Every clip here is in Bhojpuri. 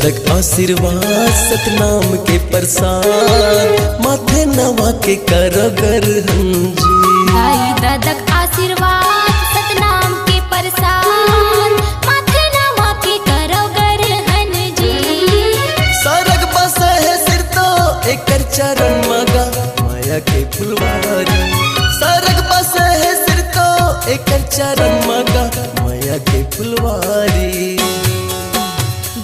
ददक आशीर्वाद सतनाम के प्रसाद माथे नवा के कर गरहन जी। दाई ददक आशीर्वाद सतनाम के प्रसाद माथे नवा के कर गरहन जी। सरग बस है सिर तो एक चरण मगा माया के फुलवारी। सरग बस है सिर तो एक चरण मगा माया के फुलवारी।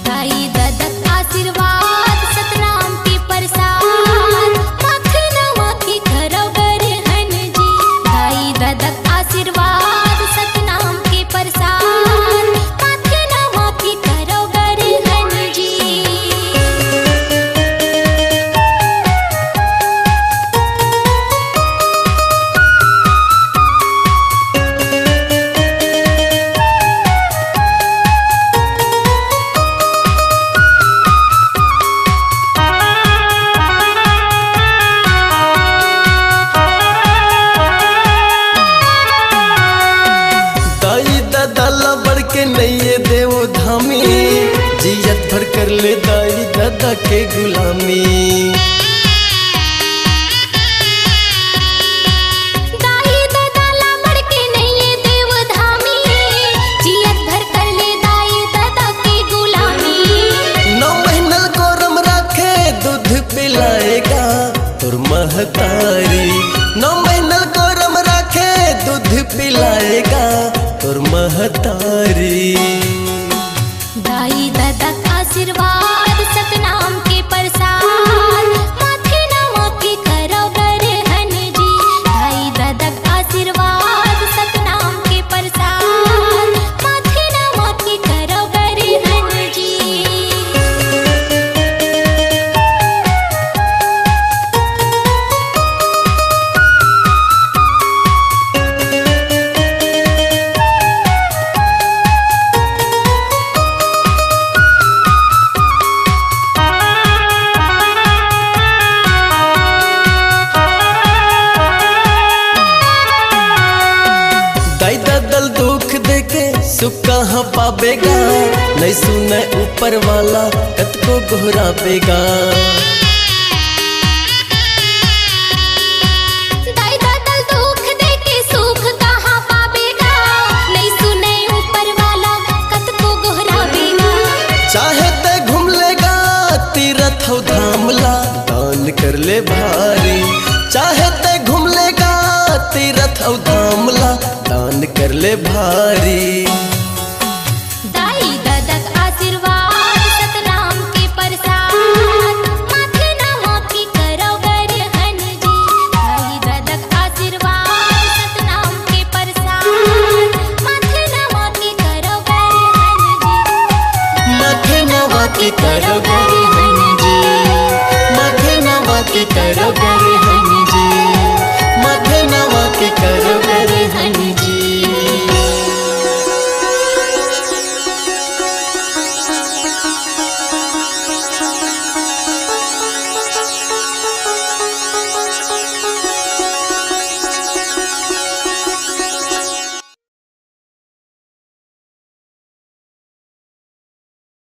दाई ददक आशीर्वाद सतनाम के प्रसाद माथे नवा के कर गरहन जी। दाई ददक आशीर्वाद सतनाम के प्रसाद माथे नवा के कर गरहन जी। के नैये देव धामी जियत भर कर ले दाई दादा के गुलामी। दाई दादा ला बढ़ के नैये देव धामी जियत भर कर ले दाई दादा के गुलामी। 9 महीना गौरम रखे दूध पिलाएगा तुर महतारी। 9 महीना गौरम रखे दूध पिलाएगा तुर महतारी। दाई ददक आशीर्वाद सतनाम के प्रसाद माथे नवा के कर गरहन जी। दाई ददक आशीर्वाद सतनाम के प्रसाद माथे नवा के कर गरहन जी। दल दुख देके सुख कहाँ पावेगा नहीं सुने ऊपर वाला कत को गोहरावेगा। दाई दल दुख देके सुख कहाँ पावेगा नहीं सुने ऊपर वाला कत को गोहरावेगा। चाहे ते घूम लेगा तीरथ धामला दान कर ले भारी। चाहे ते घूम लेगा तीरथ धामला दान कर ले भारी।